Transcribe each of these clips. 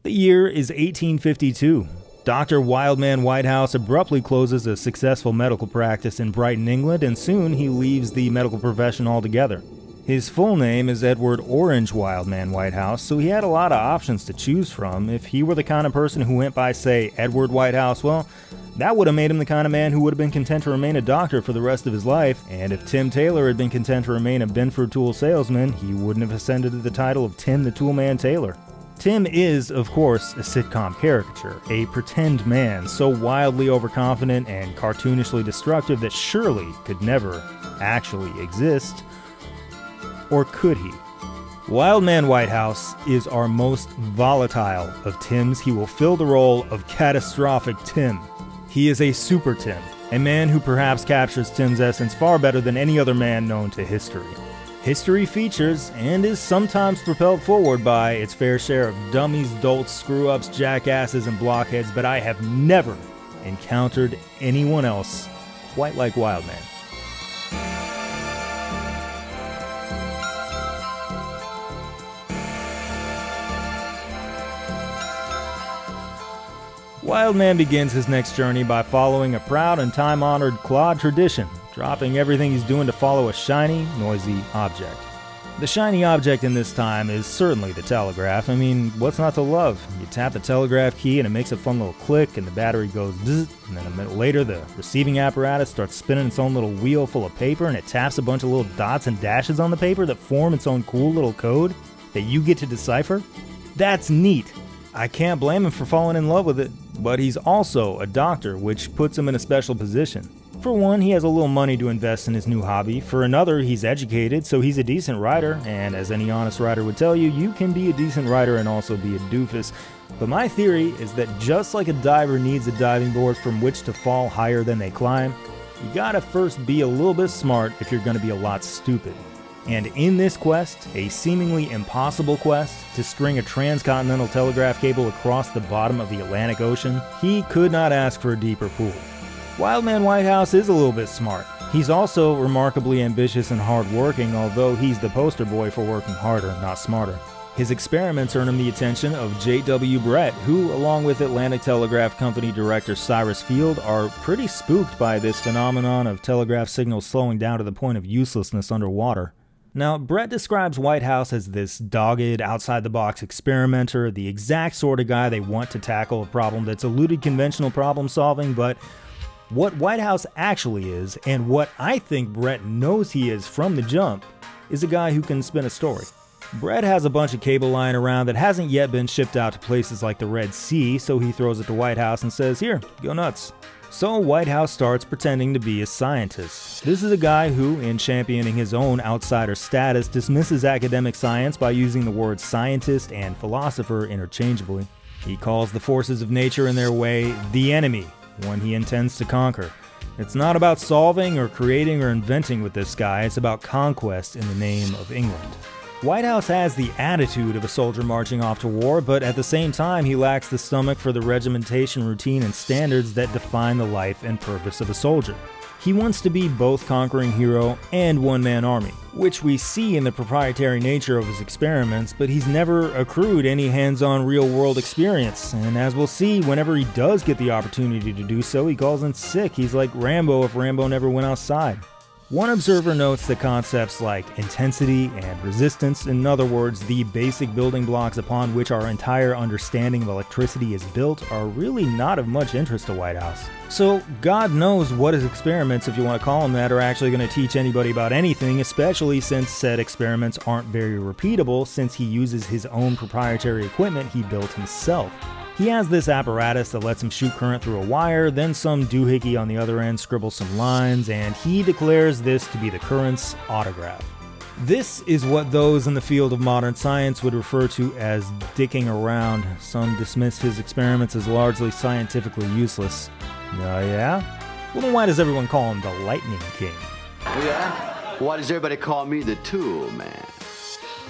The year is 1852. Dr. Wildman Whitehouse abruptly closes a successful medical practice in Brighton, England, and soon he leaves the medical profession altogether. His full name is Edward Orange Wildman Whitehouse, so he had a lot of options to choose from. If he were the kind of person who went by, say, Edward Whitehouse, well, that would have made him the kind of man who would have been content to remain a doctor for the rest of his life. And if Tim Taylor had been content to remain a Benford tool salesman, he wouldn't have ascended to the title of Tim the Toolman Taylor. Tim is, of course, a sitcom caricature, a pretend man so wildly overconfident and cartoonishly destructive that surely could never actually exist. Or could he? Wildman Whitehouse is our most volatile of Tims. He will fill the role of catastrophic Tim. He is a super Tim, a man who perhaps captures Tim's essence far better than any other man known to history. History features, and is sometimes propelled forward by, its fair share of dummies, dolts, screw-ups, jackasses, and blockheads, but I have never encountered anyone else quite like Wildman. Wildman begins his next journey by following a proud and time-honored Claude tradition, dropping everything he's doing to follow a shiny, noisy object. The shiny object in this time is certainly the telegraph. I mean, what's not to love? You tap the telegraph key and it makes a fun little click and the battery goes zzz, and then a minute later the receiving apparatus starts spinning its own little wheel full of paper and it taps a bunch of little dots and dashes on the paper that form its own cool little code that you get to decipher. That's neat. I can't blame him for falling in love with it. But he's also a doctor, which puts him in a special position. For one, he has a little money to invest in his new hobby. For another, he's educated, so he's a decent writer. And as any honest writer would tell you, you can be a decent writer and also be a doofus. But my theory is that just like a diver needs a diving board from which to fall higher than they climb, you gotta first be a little bit smart if you're gonna be a lot stupid. And in this quest, a seemingly impossible quest to string a transcontinental telegraph cable across the bottom of the Atlantic Ocean, he could not ask for a deeper pool. Wildman Whitehouse is a little bit smart. He's also remarkably ambitious and hardworking, although he's the poster boy for working harder, not smarter. His experiments earn him the attention of J.W. Brett, who, along with Atlantic Telegraph Company director Cyrus Field, are pretty spooked by this phenomenon of telegraph signals slowing down to the point of uselessness underwater. Now, Brett describes Whitehouse as this dogged, outside-the-box experimenter, the exact sort of guy they want to tackle a problem that's eluded conventional problem-solving, but what Whitehouse actually is, and what I think Brett knows he is from the jump, is a guy who can spin a story. Brett has a bunch of cable lying around that hasn't yet been shipped out to places like the Red Sea, so he throws it to Whitehouse and says, "Here, go nuts." So Whitehouse starts pretending to be a scientist. This is a guy who, in championing his own outsider status, dismisses academic science by using the words scientist and philosopher interchangeably. He calls the forces of nature in their way the enemy, one he intends to conquer. It's not about solving or creating or inventing with this guy, it's about conquest in the name of England. Whitehouse has the attitude of a soldier marching off to war, but at the same time he lacks the stomach for the regimentation, routine, and standards that define the life and purpose of a soldier. He wants to be both conquering hero and one-man army, which we see in the proprietary nature of his experiments, but he's never accrued any hands-on real-world experience, and as we'll see, whenever he does get the opportunity to do so, he calls in sick. He's like Rambo if Rambo never went outside. One observer notes that concepts like intensity and resistance, in other words, the basic building blocks upon which our entire understanding of electricity is built, are really not of much interest to Whitehouse. So God knows what his experiments, if you want to call them that, are actually going to teach anybody about anything, especially since said experiments aren't very repeatable since he uses his own proprietary equipment he built himself. He has this apparatus that lets him shoot current through a wire, then some doohickey on the other end scribbles some lines, and he declares this to be the current's autograph. This is what those in the field of modern science would refer to as dicking around. Some dismiss his experiments as largely scientifically useless. Oh yeah? Well then why does everyone call him the Lightning King? Yeah? Why does everybody call me the Tool Man?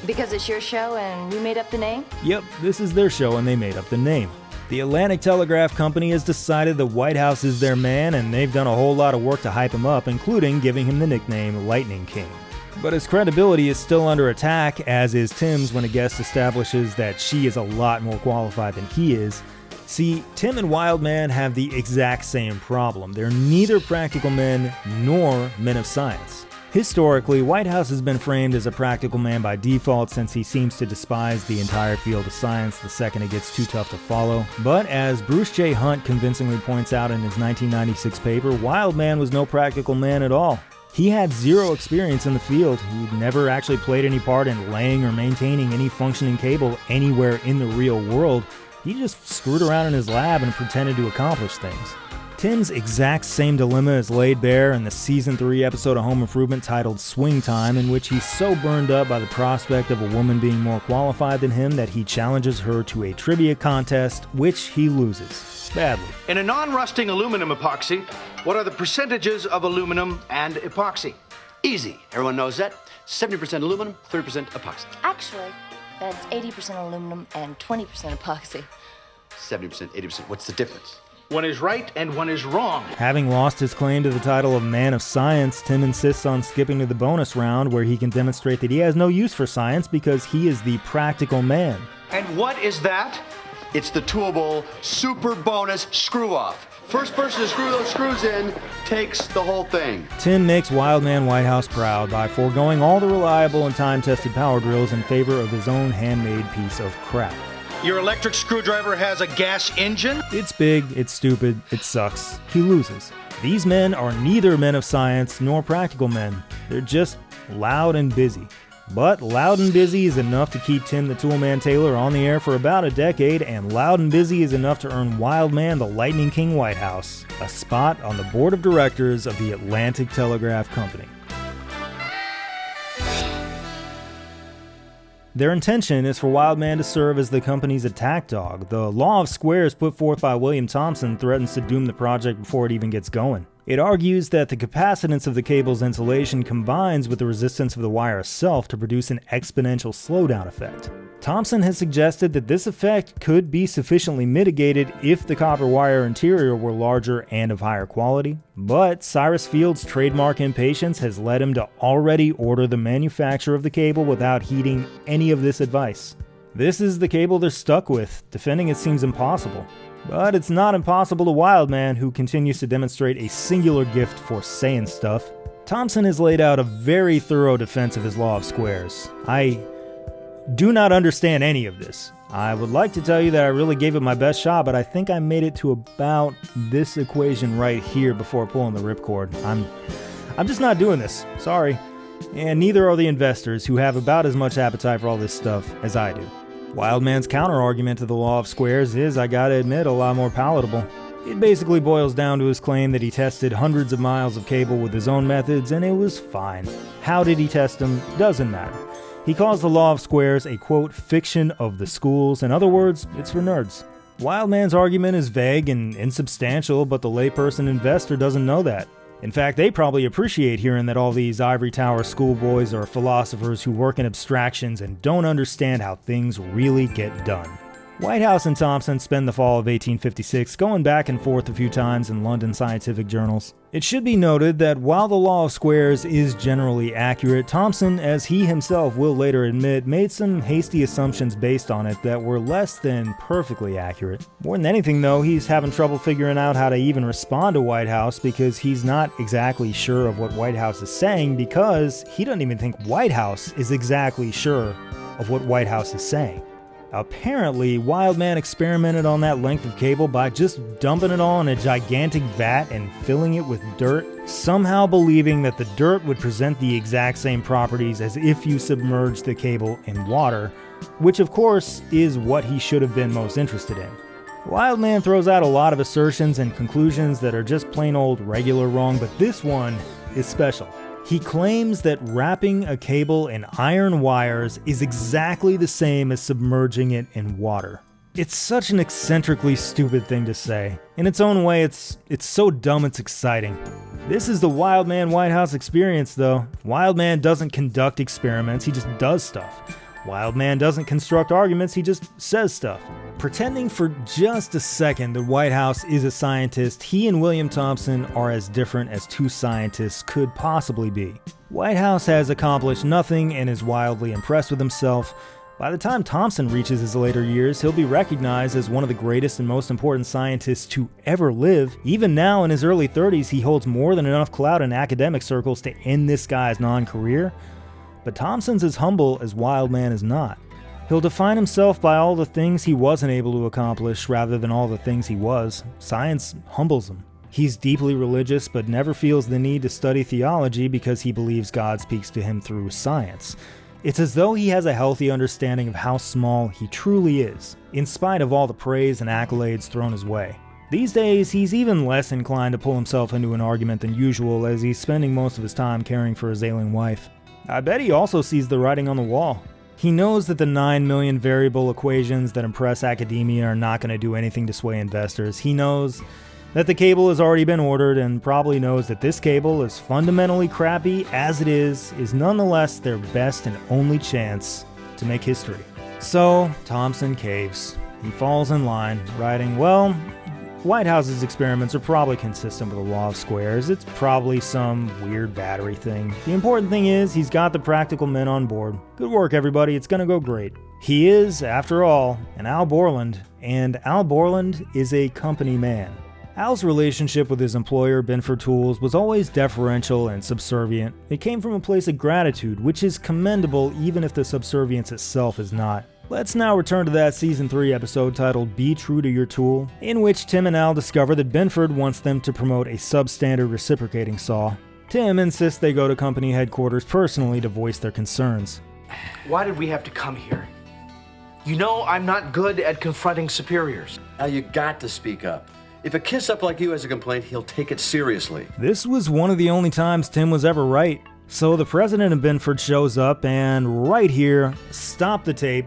Because it's your show and you made up the name? Yep, this is their show and they made up the name. The Atlantic Telegraph Company has decided that Whitehouse is their man and they've done a whole lot of work to hype him up, including giving him the nickname Lightning King. But his credibility is still under attack, as is Tim's when a guest establishes that she is a lot more qualified than he is. See, Tim and Wildman have the exact same problem. They're neither practical men nor men of science. Historically, Whitehouse has been framed as a practical man by default since he seems to despise the entire field of science the second it gets too tough to follow. But as Bruce J. Hunt convincingly points out in his 1996 paper, Wildman was no practical man at all. He had zero experience in the field. He'd never actually played any part in laying or maintaining any functioning cable anywhere in the real world. He just screwed around in his lab and pretended to accomplish things. Tim's exact same dilemma is laid bare in the Season 3 episode of Home Improvement titled Swing Time, in which he's so burned up by the prospect of a woman being more qualified than him that he challenges her to a trivia contest, which he loses. Badly. In a non-rusting aluminum epoxy, what are the percentages of aluminum and epoxy? Easy. Everyone knows that. 70% aluminum, 30% epoxy. Actually, that's 80% aluminum and 20% epoxy. 70%, 80%. What's the difference? One is right and one is wrong. Having lost his claim to the title of Man of Science, Tim insists on skipping to the bonus round where he can demonstrate that he has no use for science because he is the practical man. And what is that? It's the Toolable Super Bonus Screw-Off. First person to screw those screws in takes the whole thing. Tim makes Wildman Whitehouse proud by foregoing all the reliable and time-tested power drills in favor of his own handmade piece of crap. Your electric screwdriver has a gas engine? It's big, it's stupid, it sucks. He loses. These men are neither men of science nor practical men. They're just loud and busy. But loud and busy is enough to keep Tim the Toolman Taylor on the air for about a decade, and loud and busy is enough to earn Wildman the Lightning King Whitehouse a spot on the board of directors of the Atlantic Telegraph Company. Their intention is for Wildman to serve as the company's attack dog. The law of squares put forth by William Thomson threatens to doom the project before it even gets going. It argues that the capacitance of the cable's insulation combines with the resistance of the wire itself to produce an exponential slowdown effect. Thomson has suggested that this effect could be sufficiently mitigated if the copper wire interior were larger and of higher quality, but Cyrus Field's trademark impatience has led him to already order the manufacture of the cable without heeding any of this advice. This is the cable they're stuck with. Defending it seems impossible. But it's not impossible to Wildman, who continues to demonstrate a singular gift for saying stuff. Thomson has laid out a very thorough defense of his law of squares. I do not understand any of this. I would like to tell you that I really gave it my best shot, but I think I made it to about this equation right here before pulling the ripcord. I'm just not doing this. Sorry. And neither are the investors, who have about as much appetite for all this stuff as I do. Wildman's counter-argument to the law of squares is, I gotta admit, a lot more palatable. It basically boils down to his claim that he tested hundreds of miles of cable with his own methods and it was fine. How did he test them? Doesn't matter. He calls the law of squares a, quote, fiction of the schools. In other words, it's for nerds. Wildman's argument is vague and insubstantial, but the layperson investor doesn't know that. In fact, they probably appreciate hearing that all these ivory tower schoolboys are philosophers who work in abstractions and don't understand how things really get done. Whitehouse and Thomson spend the fall of 1856 going back and forth a few times in London scientific journals. It should be noted that while the law of squares is generally accurate, Thomson, as he himself will later admit, made some hasty assumptions based on it that were less than perfectly accurate. More than anything though, he's having trouble figuring out how to even respond to Whitehouse because he's not exactly sure of what Whitehouse is saying because he doesn't even think Whitehouse is exactly sure of what Whitehouse is saying. Apparently, Wildman experimented on that length of cable by just dumping it all in a gigantic vat and filling it with dirt, somehow believing that the dirt would present the exact same properties as if you submerged the cable in water, which of course is what he should have been most interested in. Wildman throws out a lot of assertions and conclusions that are just plain old regular wrong, but this one is special. He claims that wrapping a cable in iron wires is exactly the same as submerging it in water. It's such an eccentrically stupid thing to say. In its own way, it's so dumb it's exciting. This is the Wildman Whitehouse experience though. Wildman doesn't conduct experiments, he just does stuff. Wildman doesn't construct arguments, he just says stuff. Pretending for just a second that Whitehouse is a scientist, he and William Thompson are as different as two scientists could possibly be. Whitehouse has accomplished nothing and is wildly impressed with himself. By the time Thompson reaches his later years, he'll be recognized as one of the greatest and most important scientists to ever live. Even now, in his early 30s, he holds more than enough clout in academic circles to end this guy's non-career. But Thompson's as humble as Wildman is not. He'll define himself by all the things he wasn't able to accomplish rather than all the things he was. Science humbles him. He's deeply religious but never feels the need to study theology because he believes God speaks to him through science. It's as though he has a healthy understanding of how small he truly is, in spite of all the praise and accolades thrown his way. These days, he's even less inclined to pull himself into an argument than usual, as he's spending most of his time caring for his ailing wife. I bet he also sees the writing on the wall. He knows that the 9 million variable equations that impress academia are not going to do anything to sway investors. He knows that the cable has already been ordered, and probably knows that this cable, as fundamentally crappy as it is nonetheless their best and only chance to make history. So, Thompson caves. He falls in line, writing, well, Whitehouse's experiments are probably consistent with the law of squares. It's probably some weird battery thing. The important thing is, he's got the practical men on board. Good work, everybody. It's gonna go great. He is, after all, an Al Borland, and Al Borland is a company man. Al's relationship with his employer, Binford Tools, was always deferential and subservient. It came from a place of gratitude, which is commendable even if the subservience itself is not. Let's now return to that Season 3 episode titled Be True to Your Tool, in which Tim and Al discover that Binford wants them to promote a substandard reciprocating saw. Tim insists they go to company headquarters personally to voice their concerns. Why did we have to come here? You know I'm not good at confronting superiors. Al, you got to speak up. If a kiss-up like you has a complaint, he'll take it seriously. This was one of the only times Tim was ever right. So the president of Binford shows up and right here, stop the tape.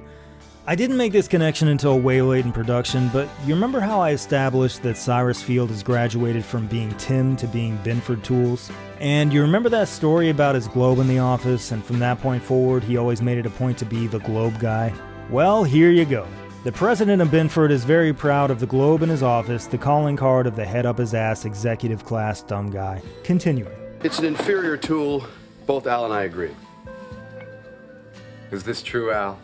I didn't make this connection until way late in production, but you remember how I established that Cyrus Field has graduated from being Tim to being Binford Tools? And you remember that story about his globe in the office, and from that point forward, he always made it a point to be the globe guy? Well, here you go. The president of Binford is very proud of the globe in his office, the calling card of the head-up-his-ass executive-class dumb guy. Continuing. It's an inferior tool. Both Al and I agree. Is this true, Al?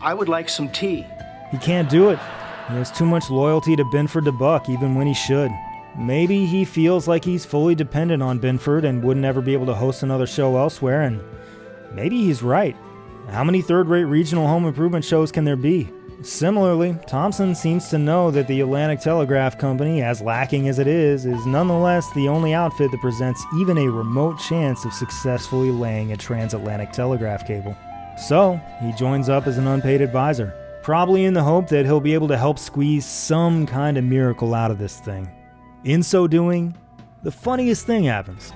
I would like some tea. He can't do it. He has too much loyalty to Binford to buck, even when he should. Maybe he feels like he's fully dependent on Binford and wouldn't ever be able to host another show elsewhere, and maybe he's right. How many third-rate regional home improvement shows can there be? Similarly, Thompson seems to know that the Atlantic Telegraph Company, as lacking as it is nonetheless the only outfit that presents even a remote chance of successfully laying a transatlantic telegraph cable. So, he joins up as an unpaid advisor, probably in the hope that he'll be able to help squeeze some kind of miracle out of this thing. In so doing, the funniest thing happens.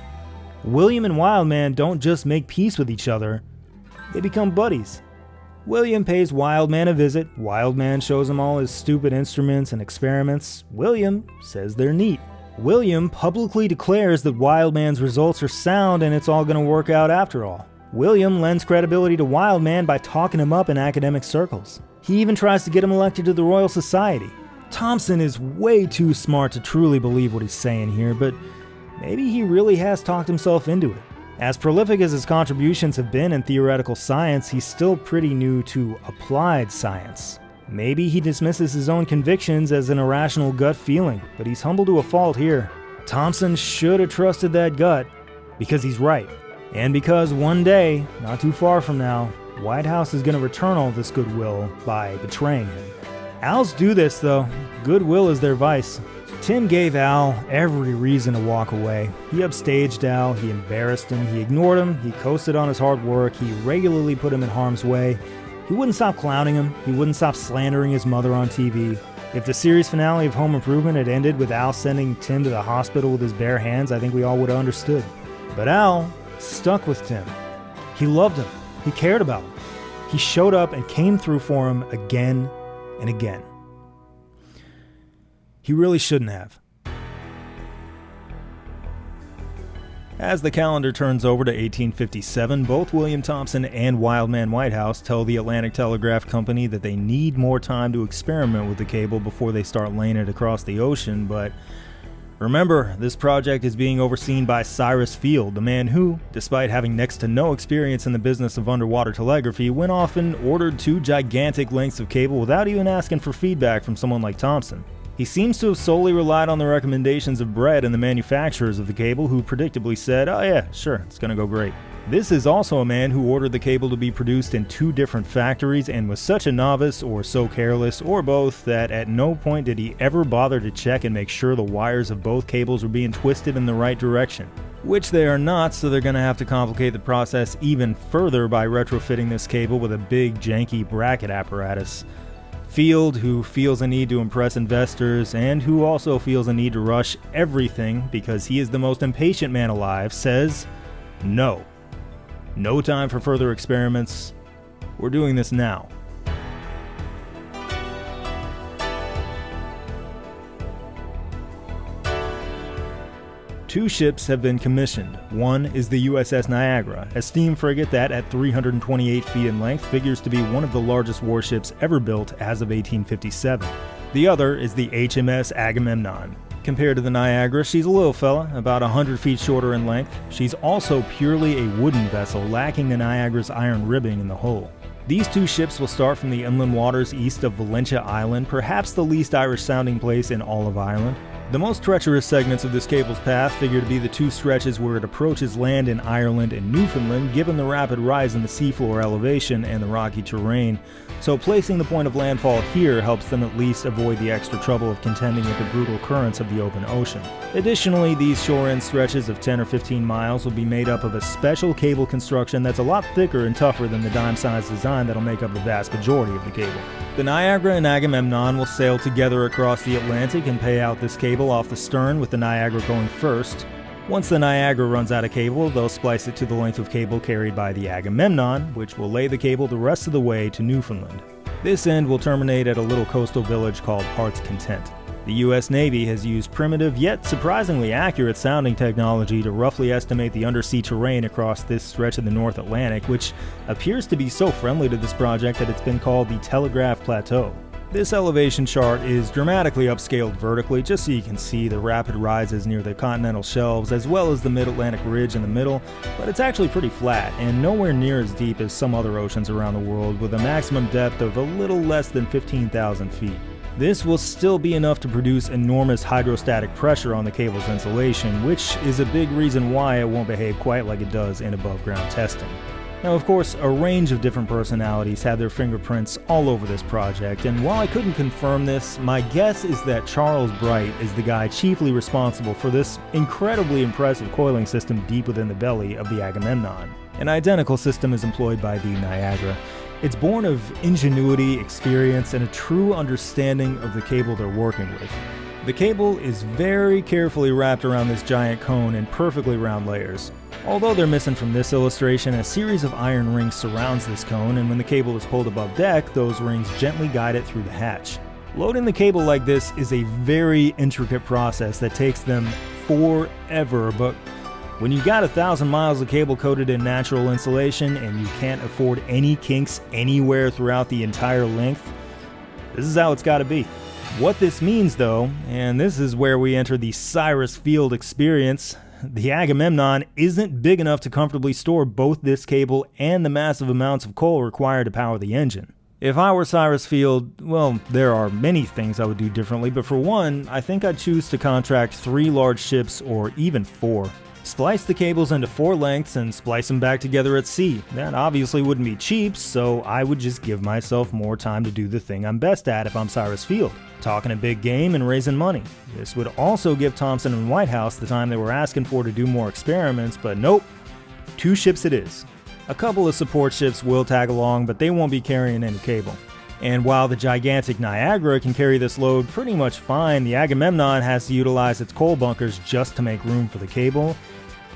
William and Wildman don't just make peace with each other, they become buddies. William pays Wildman a visit. Wildman shows him all his stupid instruments and experiments. William says they're neat. William publicly declares that Wildman's results are sound and it's all going to work out after all. William lends credibility to Wildman by talking him up in academic circles. He even tries to get him elected to the Royal Society. Thompson is way too smart to truly believe what he's saying here, but maybe he really has talked himself into it. As prolific as his contributions have been in theoretical science, he's still pretty new to applied science. Maybe he dismisses his own convictions as an irrational gut feeling, but he's humble to a fault here. Thompson should have trusted that gut, because he's right. And because one day, not too far from now, Whitehouse is going to return all this goodwill by betraying him. Al's do this, though. Goodwill is their vice. Tim gave Al every reason to walk away. He upstaged Al, he embarrassed him, he ignored him, he coasted on his hard work, he regularly put him in harm's way. He wouldn't stop clowning him, he wouldn't stop slandering his mother on TV. If the series finale of Home Improvement had ended with Al sending Tim to the hospital with his bare hands, I think we all would have understood. But Al stuck with Tim. He loved him. He cared about him. He showed up and came through for him again and again. He really shouldn't have. As the calendar turns over to 1857, both William Thompson and Wildman Whitehouse tell the Atlantic Telegraph Company that they need more time to experiment with the cable before they start laying it across the ocean, but remember, this project is being overseen by Cyrus Field, the man who, despite having next to no experience in the business of underwater telegraphy, went off and ordered 2 gigantic lengths of cable without even asking for feedback from someone like Thompson. He seems to have solely relied on the recommendations of Brett and the manufacturers of the cable, who predictably said, "Oh yeah, sure, it's gonna go great." This is also a man who ordered the cable to be produced in 2 different factories and was such a novice, or so careless, or both, that at no point did he ever bother to check and make sure the wires of both cables were being twisted in the right direction. Which they are not, so they're gonna have to complicate the process even further by retrofitting this cable with a big, janky bracket apparatus. Field, who feels a need to impress investors and who also feels a need to rush everything because he is the most impatient man alive, says no. No time for further experiments. We're doing this now. Two ships have been commissioned. One is the USS Niagara, a steam frigate that, at 328 feet in length, figures to be one of the largest warships ever built as of 1857. The other is the HMS Agamemnon. Compared to the Niagara, she's a little fella, about 100 feet shorter in length. She's also purely a wooden vessel, lacking the Niagara's iron ribbing in the hull. These 2 ships will start from the inland waters east of Valentia Island, perhaps the least Irish-sounding place in all of Ireland. The most treacherous segments of this cable's path figure to be the 2 stretches where it approaches land in Ireland and Newfoundland, given the rapid rise in the seafloor elevation and the rocky terrain, so placing the point of landfall here helps them at least avoid the extra trouble of contending with the brutal currents of the open ocean. Additionally, these shore-end stretches of 10 or 15 miles will be made up of a special cable construction that's a lot thicker and tougher than the dime-sized design that'll make up the vast majority of the cable. The Niagara and Agamemnon will sail together across the Atlantic and pay out this cable off the stern, with the Niagara going first. Once the Niagara runs out of cable, they'll splice it to the length of cable carried by the Agamemnon, which will lay the cable the rest of the way to Newfoundland. This end will terminate at a little coastal village called Heart's Content. The U.S. Navy has used primitive yet surprisingly accurate sounding technology to roughly estimate the undersea terrain across this stretch of the North Atlantic, which appears to be so friendly to this project that it's been called the Telegraph Plateau. This elevation chart is dramatically upscaled vertically just so you can see the rapid rises near the continental shelves as well as the mid-Atlantic ridge in the middle, but it's actually pretty flat and nowhere near as deep as some other oceans around the world, with a maximum depth of a little less than 15,000 feet. This will still be enough to produce enormous hydrostatic pressure on the cable's insulation, which is a big reason why it won't behave quite like it does in above-ground testing. Now, of course, a range of different personalities had their fingerprints all over this project, and while I couldn't confirm this, my guess is that Charles Bright is the guy chiefly responsible for this incredibly impressive coiling system deep within the belly of the Agamemnon. An identical system is employed by the Niagara. It's born of ingenuity, experience, and a true understanding of the cable they're working with. The cable is very carefully wrapped around this giant cone in perfectly round layers. Although they're missing from this illustration, a series of iron rings surrounds this cone, and when the cable is pulled above deck, those rings gently guide it through the hatch. Loading the cable like this is a very intricate process that takes them forever, but when you got 1,000 miles of cable coated in natural insulation and you can't afford any kinks anywhere throughout the entire length, this is how it's got to be. What this means though, and this is where we enter the Cyrus Field experience, the Agamemnon isn't big enough to comfortably store both this cable and the massive amounts of coal required to power the engine. If I were Cyrus Field, well, there are many things I would do differently, but for one, I think I'd choose to contract 3 large ships or even 4. Splice the cables into 4 lengths and splice them back together at sea. That obviously wouldn't be cheap, so I would just give myself more time to do the thing I'm best at if I'm Cyrus Field, talking a big game and raising money. This would also give Thompson and Whitehouse the time they were asking for to do more experiments, but nope, 2 ships it is. A couple of support ships will tag along, but they won't be carrying any cable. And while the gigantic Niagara can carry this load pretty much fine, the Agamemnon has to utilize its coal bunkers just to make room for the cable.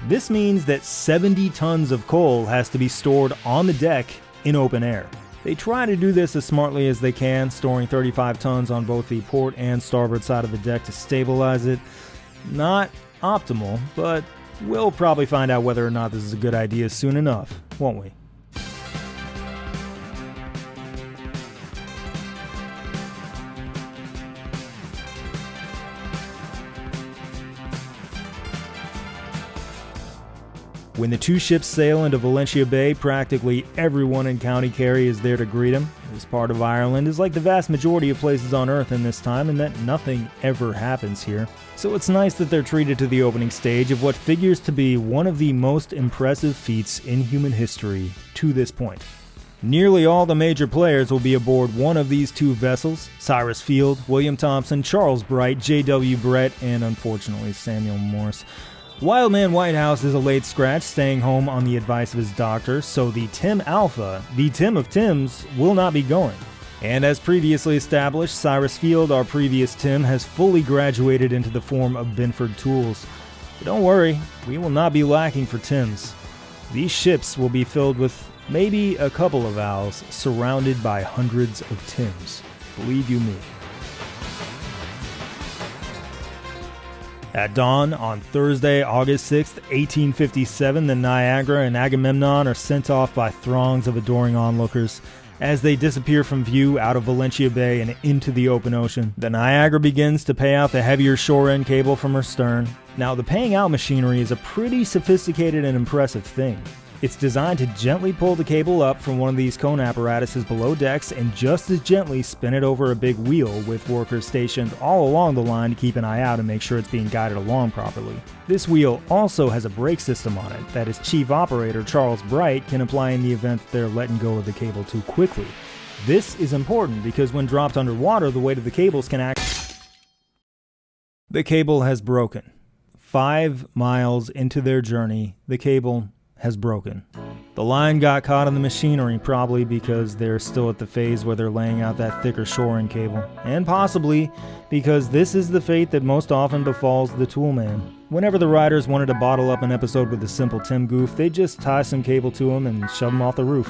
This means that 70 tons of coal has to be stored on the deck in open air. They try to do this as smartly as they can, storing 35 tons on both the port and starboard side of the deck to stabilize it. Not optimal, but We'll probably find out whether or not this is a good idea soon enough, won't we? When the two ships sail into Valentia Bay, practically everyone in County Kerry is there to greet them. This part of Ireland is like the vast majority of places on Earth in this time, in that nothing ever happens here. So it's nice that they're treated to the opening stage of what figures to be one of the most impressive feats in human history to this point. Nearly all the major players will be aboard one of these two vessels: Cyrus Field, William Thompson, Charles Bright, J.W. Brett, and unfortunately Samuel Morse. Wildman Whitehouse is a late scratch, staying home on the advice of his doctor, so the Tim Alpha, the Tim of Tims, will not be going. And as previously established, Cyrus Field, our previous Tim, has fully graduated into the form of Binford Tools. But don't worry, we will not be lacking for Tims. These ships will be filled with maybe a couple of Als, surrounded by hundreds of Tims. Believe you me. At dawn on Thursday, August 6th, 1857, the Niagara and Agamemnon are sent off by throngs of adoring onlookers. As they disappear from view out of Valentia Bay and into the open ocean, the Niagara begins to pay out the heavier shore-end cable from her stern. Now, the paying out machinery is a pretty sophisticated and impressive thing. It's designed to gently pull the cable up from one of these cone apparatuses below decks and just as gently spin it over a big wheel, with workers stationed all along the line to keep an eye out and make sure it's being guided along properly. This wheel also has a brake system on it that its chief operator, Charles Bright, can apply in the event that they're letting go of the cable too quickly. This is important because when dropped underwater, the weight of the cables can act. The cable has broken. 5 miles into their journey, the cable has broken. The line got caught in the machinery, probably because they're still at the phase where they're laying out that thicker shore-end cable, and possibly because this is the fate that most often befalls the toolman. Whenever the writers wanted to bottle up an episode with a simple Tim goof, they'd just tie some cable to him and shove him off the roof.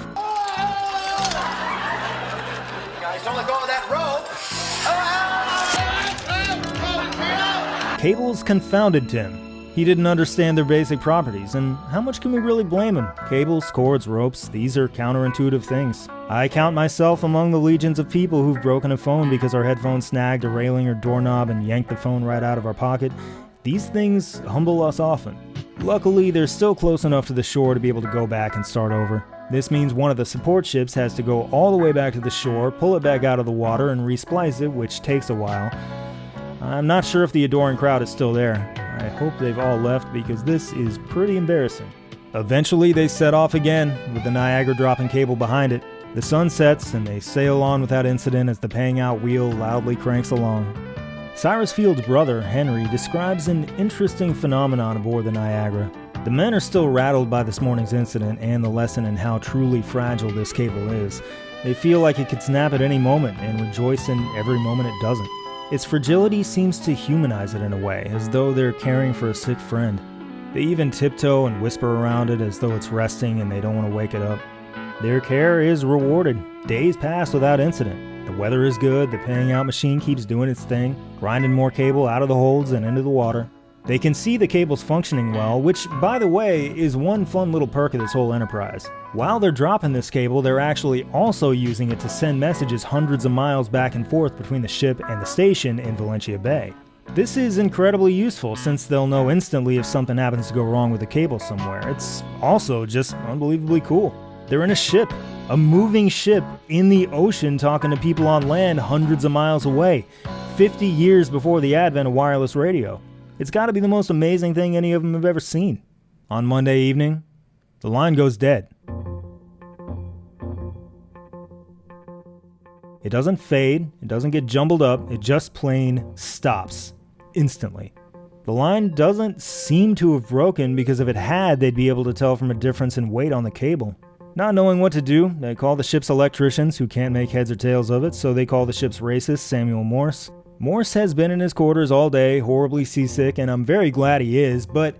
Guys, don't let go of that rope! Cables confounded Tim. He didn't understand their basic properties, and how much can we really blame him? Cables, cords, ropes, these are counterintuitive things. I count myself among the legions of people who've broken a phone because our headphones snagged a railing or doorknob and yanked the phone right out of our pocket. These things humble us often. Luckily, they're still close enough to the shore to be able to go back and start over. This means one of the support ships has to go all the way back to the shore, pull it back out of the water, and resplice it, which takes a while. I'm not sure if the adoring crowd is still there. I hope they've all left because this is pretty embarrassing. Eventually they set off again, with the Niagara dropping cable behind it. The sun sets and they sail on without incident as the paying out wheel loudly cranks along. Cyrus Field's brother, Henry, describes an interesting phenomenon aboard the Niagara. The men are still rattled by this morning's incident and the lesson in how truly fragile this cable is. They feel like it could snap at any moment and rejoice in every moment it doesn't. Its fragility seems to humanize it in a way, as though they're caring for a sick friend. They even tiptoe and whisper around it as though it's resting and they don't want to wake it up. Their care is rewarded. Days pass without incident. The weather is good, the paying out machine keeps doing its thing, grinding more cable out of the holds and into the water. They can see the cables functioning well, which, by the way, is one fun little perk of this whole enterprise. While they're dropping this cable, they're actually also using it to send messages hundreds of miles back and forth between the ship and the station in Valentia Bay. This is incredibly useful since they'll know instantly if something happens to go wrong with the cable somewhere. It's also just unbelievably cool. They're in a ship, a moving ship in the ocean talking to people on land hundreds of miles away, 50 years before the advent of wireless radio. It's got to be the most amazing thing any of them have ever seen. On Monday evening, the line goes dead. It doesn't fade, it doesn't get jumbled up, it just plain stops instantly. The line doesn't seem to have broken because if it had, they'd be able to tell from a difference in weight on the cable. Not knowing what to do, they call the ship's electricians who can't make heads or tails of it, so they call the ship's racist, Samuel Morse. Morse has been in his quarters all day, horribly seasick, and I'm very glad he is, but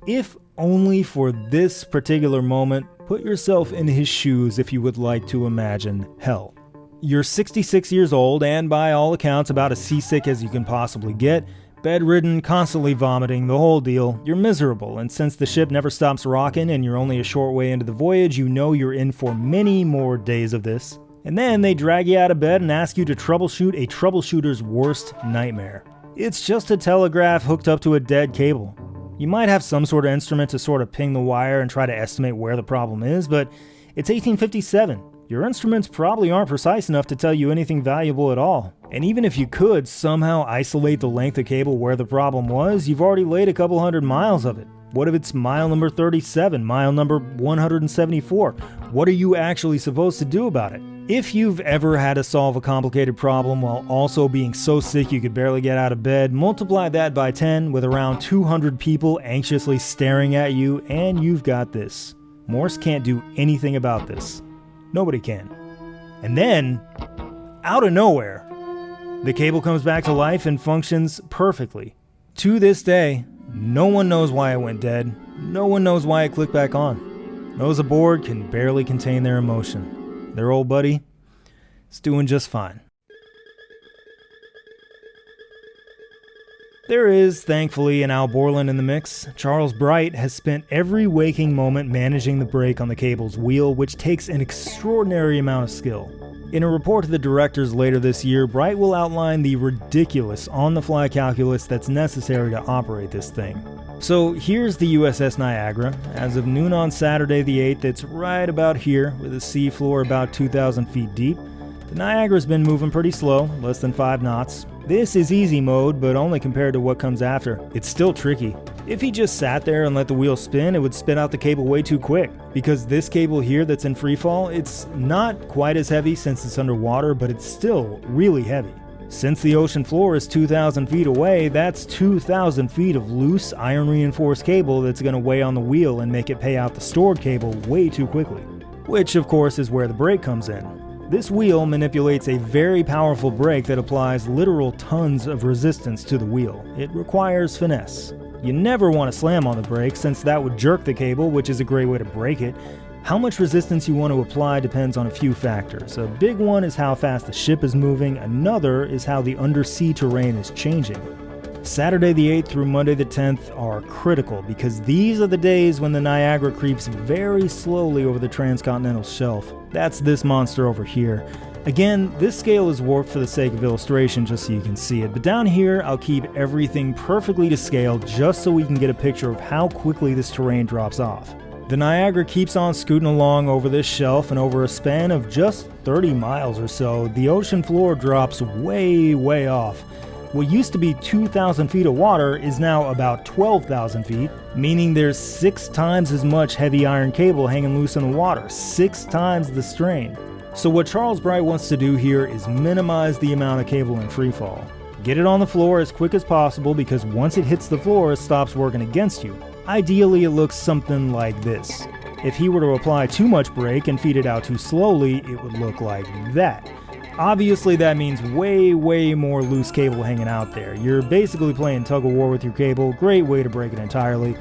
if only for this particular moment, put yourself in his shoes if you would like to imagine hell. You're 66 years old and by all accounts about as seasick as you can possibly get, Bedridden, constantly vomiting, the whole deal, you're miserable, and since the ship never stops rocking and you're only a short way into the voyage, you know you're in for many more days of this. And then they drag you out of bed and ask you to troubleshoot a troubleshooter's worst nightmare. It's just a telegraph hooked up to a dead cable. You might have some sort of instrument to sort of ping the wire and try to estimate where the problem is, but it's 1857. Your instruments probably aren't precise enough to tell you anything valuable at all. And even if you could somehow isolate the length of cable where the problem was, you've already laid a couple hundred miles of it. What if it's mile number 37, mile number 174? What are you actually supposed to do about it? If you've ever had to solve a complicated problem while also being so sick you could barely get out of bed, multiply that by 10 with around 200 people anxiously staring at you, and you've got this. Morse can't do anything about this. Nobody can. And then, out of nowhere, the cable comes back to life and functions perfectly. To this day, no one knows why it went dead. No one knows why it clicked back on. Those aboard can barely contain their emotion. Their old buddy is doing just fine. There is, thankfully, an Al Borland in the mix. Charles Bright has spent every waking moment managing the brake on the cable's wheel, which takes an extraordinary amount of skill. In a report to the directors later this year, Bright will outline the ridiculous on-the-fly calculus that's necessary to operate this thing. So here's the USS Niagara. As of noon on Saturday the 8th, it's right about here, with a sea floor about 2,000 feet deep. The Niagara's been moving pretty slow, less than 5 knots. This is easy mode, but only compared to what comes after. It's still tricky. If he just sat there and let the wheel spin, it would spit out the cable way too quick. Because this cable here that's in freefall, it's not quite as heavy since it's underwater, but it's still really heavy. Since the ocean floor is 2,000 feet away, that's 2,000 feet of loose, iron-reinforced cable that's going to weigh on the wheel and make it pay out the stored cable way too quickly. Which, of course, is where the brake comes in. This wheel manipulates a very powerful brake that applies literal tons of resistance to the wheel. It requires finesse. You never want to slam on the brake since that would jerk the cable, which is a great way to break it. How much resistance you want to apply depends on a few factors. A big one is how fast the ship is moving, another is how the undersea terrain is changing. Saturday the 8th through Monday the 10th are critical because these are the days when the Niagara creeps very slowly over the transcontinental shelf. That's this monster over here. Again, this scale is warped for the sake of illustration just so you can see it, but down here I'll keep everything perfectly to scale just so we can get a picture of how quickly this terrain drops off. The Niagara keeps on scooting along over this shelf, and over a span of just 30 miles or so, the ocean floor drops way off. What used to be 2,000 feet of water is now about 12,000 feet, meaning there's 6 times as much heavy iron cable hanging loose in the water, 6 times the strain. So what Charles Bright wants to do here is minimize the amount of cable in freefall. Get it on the floor as quick as possible because once it hits the floor, it stops working against you. Ideally, it looks something like this. If he were to apply too much brake and feed it out too slowly, it would look like that. Obviously, that means way more loose cable hanging out there. You're basically playing tug-of-war with your cable, great way to break it entirely.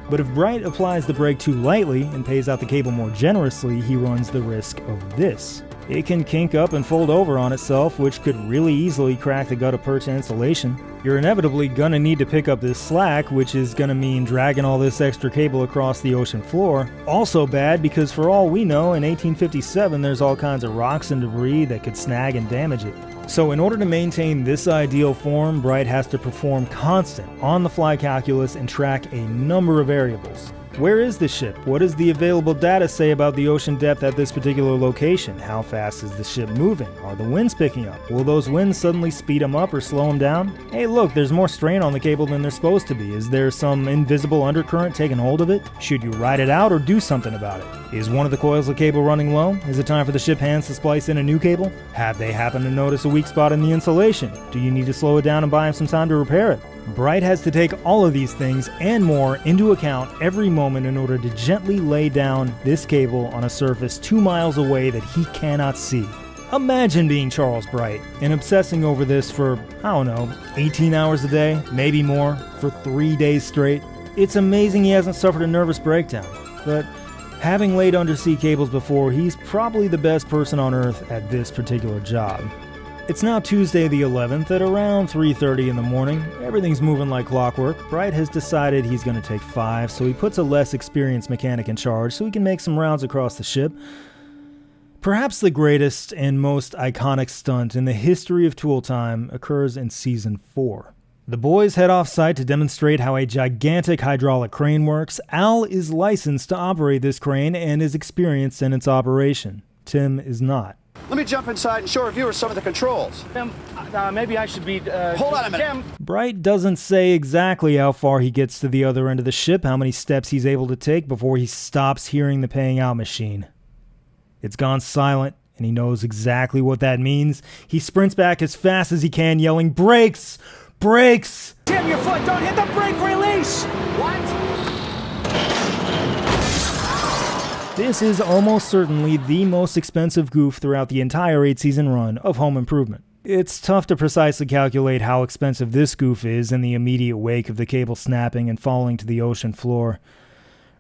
But if Bright applies the brake too lightly and pays out the cable more generously, he runs the risk of this. It can kink up and fold over on itself, which could really easily crack the gutta-percha insulation. You're inevitably gonna need to pick up this slack, which is gonna mean dragging all this extra cable across the ocean floor. Also bad because for all we know, in 1857 there's all kinds of rocks and debris that could snag and damage it. So in order to maintain this ideal form, Bright has to perform constant on-the-fly calculus and track a number of variables. Where is the ship? What does the available data say about the ocean depth at this particular location? How fast is the ship moving? Are the winds picking up? Will those winds suddenly speed them up or slow them down? Hey look, there's more strain on the cable than there's supposed to be. Is there some invisible undercurrent taking hold of it? Should you ride it out or do something about it? Is one of the coils of cable running low? Is it time for the ship hands to splice in a new cable? Have they happened to notice a weak spot in the insulation? Do you need to slow it down and buy him some time to repair it? Bright has to take all of these things and more into account every moment in order to gently lay down this cable on a surface 2 miles away that he cannot see. Imagine being Charles Bright and obsessing over this for, 18 hours a day, maybe more, for 3 days straight. It's amazing he hasn't suffered a nervous breakdown, but having laid undersea cables before, he's probably the best person on Earth at this particular job. It's now Tuesday the 11th at around 3:30 in the morning. Everything's moving like clockwork. Bright has decided he's going to take 5, so he puts a less experienced mechanic in charge so he can make some rounds across the ship. Perhaps the greatest and most iconic stunt in the history of tool time occurs in Season 4. The boys head off-site to demonstrate how a gigantic hydraulic crane works. Al is licensed to operate this crane and is experienced in its operation. Tim is not. Let me jump inside and show our viewers some of the controls. Maybe I should be... Hold on a minute. Tim. Bright doesn't say exactly how far he gets to the other end of the ship, how many steps he's able to take before he stops hearing the paying out machine. It's gone silent, and he knows exactly what that means. He sprints back as fast as he can, yelling, "Brakes! Brakes!" Tim, your foot! Don't hit the brake release! What? This is almost certainly the most expensive goof throughout the entire 8-season run of Home Improvement. It's tough to precisely calculate how expensive this goof is in the immediate wake of the cable snapping and falling to the ocean floor.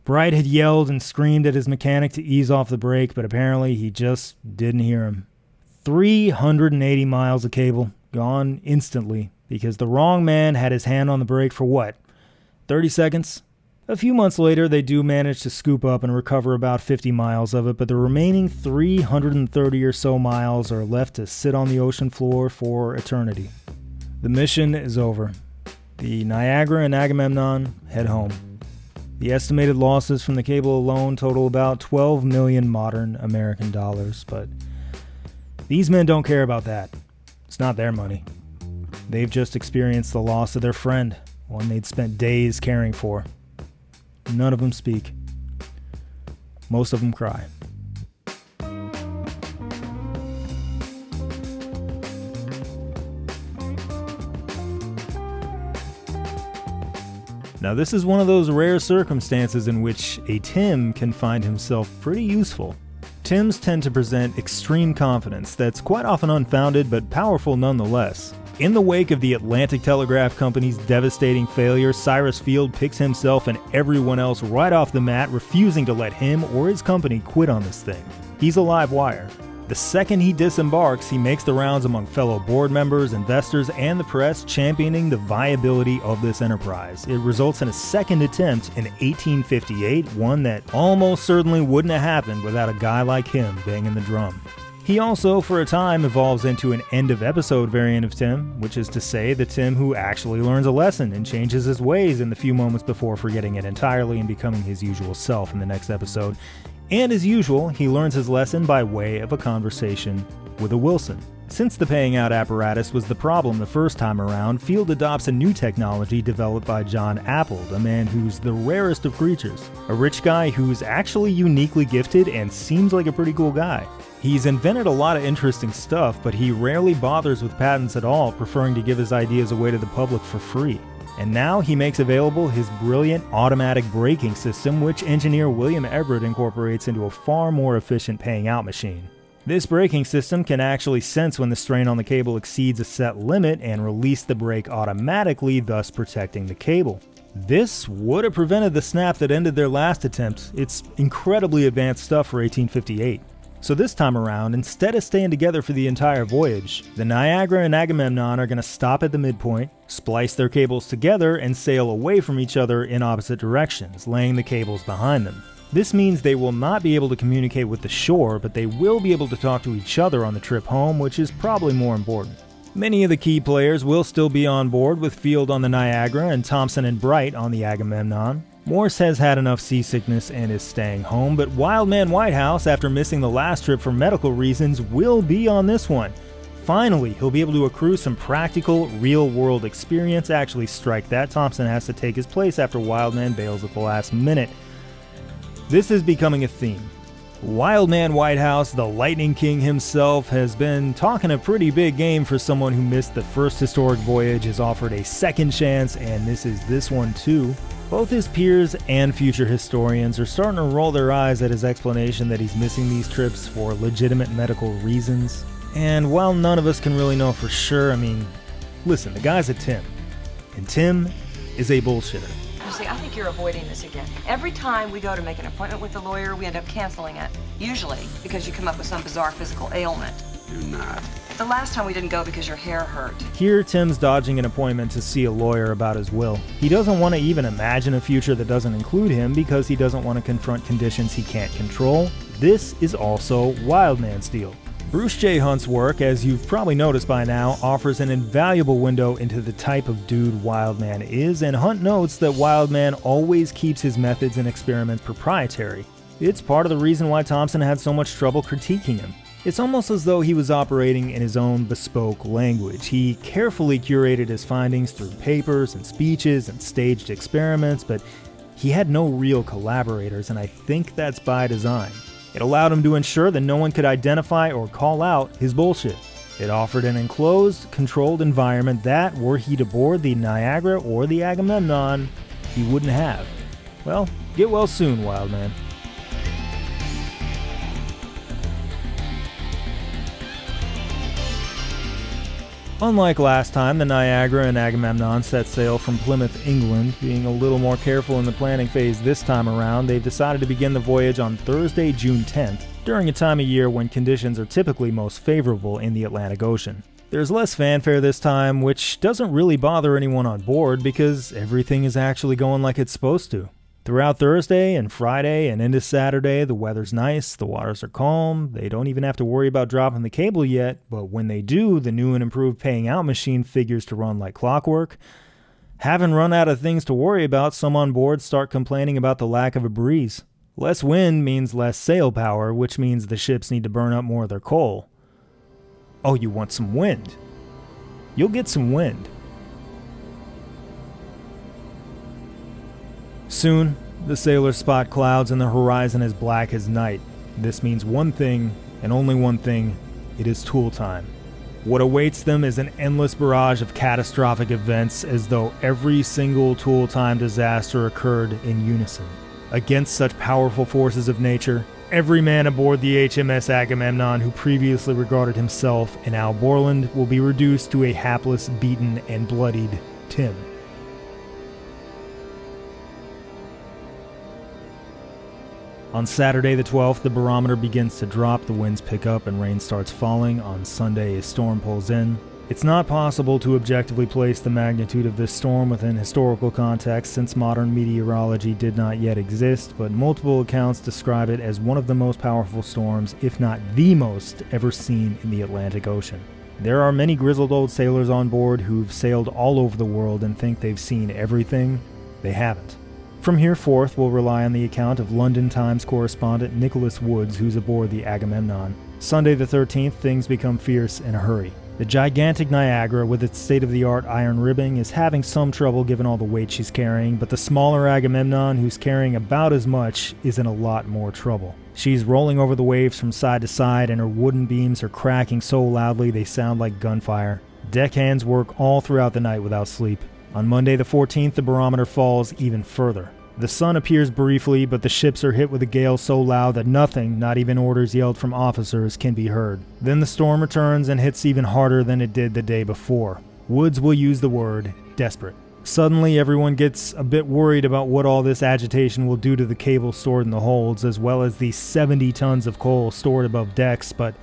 Bright had yelled and screamed at his mechanic to ease off the brake, but apparently he just didn't hear him. 380 miles of cable, gone instantly, because the wrong man had his hand on the brake for what? 30 seconds? A few months later, they do manage to scoop up and recover about 50 miles of it, but the remaining 330 or so miles are left to sit on the ocean floor for eternity. The mission is over. The Niagara and Agamemnon head home. The estimated losses from the cable alone total about 12 million modern American dollars, but these men don't care about that. It's not their money. They've just experienced the loss of their friend, one they'd spent days caring for. None of them speak. Most of them cry. Now, this is one of those rare circumstances in which a Tim can find himself pretty useful. Tims tend to present extreme confidence that's quite often unfounded but powerful nonetheless. In the wake of the Atlantic Telegraph Company's devastating failure, Cyrus Field picks himself and everyone else right off the mat, refusing to let him or his company quit on this thing. He's a live wire. The second he disembarks, he makes the rounds among fellow board members, investors, and the press, championing the viability of this enterprise. It results in a second attempt in 1858, one that almost certainly wouldn't have happened without a guy like him banging the drum. He also, for a time, evolves into an end-of-episode variant of Tim, which is to say the Tim who actually learns a lesson and changes his ways in the few moments before forgetting it entirely and becoming his usual self in the next episode. And as usual, he learns his lesson by way of a conversation with a Wilson. Since the paying out apparatus was the problem the first time around, Field adopts a new technology developed by John Appold, a man who's the rarest of creatures. A rich guy who's actually uniquely gifted and seems like a pretty cool guy. He's invented a lot of interesting stuff, but he rarely bothers with patents at all, preferring to give his ideas away to the public for free. And now he makes available his brilliant automatic braking system, which engineer William Everett incorporates into a far more efficient paying out machine. This braking system can actually sense when the strain on the cable exceeds a set limit and release the brake automatically, thus protecting the cable. This would have prevented the snap that ended their last attempt. It's incredibly advanced stuff for 1858. So this time around, instead of staying together for the entire voyage, the Niagara and Agamemnon are going to stop at the midpoint, splice their cables together, and sail away from each other in opposite directions, laying the cables behind them. This means they will not be able to communicate with the shore, but they will be able to talk to each other on the trip home, which is probably more important. Many of the key players will still be on board, with Field on the Niagara and Thompson and Bright on the Agamemnon. Morse has had enough seasickness and is staying home, but Wildman Whitehouse, after missing the last trip for medical reasons, will be on this one. Finally, he'll be able to accrue some practical, real-world experience. Actually, strike that. Thompson has to take his place after Wildman bails at the last minute. This is becoming a theme. Wildman Whitehouse, the Lightning King himself, has been talking a pretty big game for someone who missed the first historic voyage, is offered a second chance, and this is this one too. Both his peers and future historians are starting to roll their eyes at his explanation that he's missing these trips for legitimate medical reasons. And while none of us can really know for sure, listen, the guy's a Tim. And Tim is a bullshitter. You see, I think you're avoiding this again. Every time we go to make an appointment with the lawyer, we end up canceling it. Usually because you come up with some bizarre physical ailment. Do not. The last time we didn't go because your hair hurt. Here, Tim's dodging an appointment to see a lawyer about his will. He doesn't want to even imagine a future that doesn't include him because he doesn't want to confront conditions he can't control. This is also Wildman's deal. Bruce J. Hunt's work, as you've probably noticed by now, offers an invaluable window into the type of dude Wildman is, and Hunt notes that Wildman always keeps his methods and experiments proprietary. It's part of the reason why Thompson had so much trouble critiquing him. It's almost as though he was operating in his own bespoke language. He carefully curated his findings through papers and speeches and staged experiments, but he had no real collaborators, and I think that's by design. It allowed him to ensure that no one could identify or call out his bullshit. It offered an enclosed, controlled environment that, were he to board the Niagara or the Agamemnon, he wouldn't have. Well, get well soon, Wildman. Unlike last time, the Niagara and Agamemnon set sail from Plymouth, England. Being a little more careful in the planning phase this time around, they've decided to begin the voyage on Thursday, June 10th, during a time of year when conditions are typically most favorable in the Atlantic Ocean. There's less fanfare this time, which doesn't really bother anyone on board because everything is actually going like it's supposed to. Throughout Thursday and Friday and into Saturday, the weather's nice, the waters are calm, they don't even have to worry about dropping the cable yet, but when they do, the new and improved paying out machine figures to run like clockwork. Having run out of things to worry about, some on board start complaining about the lack of a breeze. Less wind means less sail power, which means the ships need to burn up more of their coal. Oh, you want some wind? You'll get some wind. Soon, the sailors spot clouds and the horizon as black as night. This means one thing, and only one thing: it is tool time. What awaits them is an endless barrage of catastrophic events, as though every single tool time disaster occurred in unison. Against such powerful forces of nature, every man aboard the HMS Agamemnon who previously regarded himself and Al Borland will be reduced to a hapless, beaten, and bloodied Tim. On Saturday the 12th, the barometer begins to drop, the winds pick up, and rain starts falling. On Sunday, a storm pulls in. It's not possible to objectively place the magnitude of this storm within historical context since modern meteorology did not yet exist, but multiple accounts describe it as one of the most powerful storms, if not the most, ever seen in the Atlantic Ocean. There are many grizzled old sailors on board who've sailed all over the world and think they've seen everything. They haven't. From here forth, we'll rely on the account of London Times correspondent Nicholas Woods, who's aboard the Agamemnon. Sunday the 13th, things become fierce in a hurry. The gigantic Niagara, with its state-of-the-art iron ribbing, is having some trouble given all the weight she's carrying, but the smaller Agamemnon, who's carrying about as much, is in a lot more trouble. She's rolling over the waves from side to side, and her wooden beams are cracking so loudly they sound like gunfire. Deckhands work all throughout the night without sleep. On Monday the 14th, the barometer falls even further. The sun appears briefly, but the ships are hit with a gale so loud that nothing, not even orders yelled from officers, can be heard. Then the storm returns and hits even harder than it did the day before. Woods will use the word desperate. Suddenly, everyone gets a bit worried about what all this agitation will do to the cable stored in the holds, as well as the 70 tons of coal stored above decks, but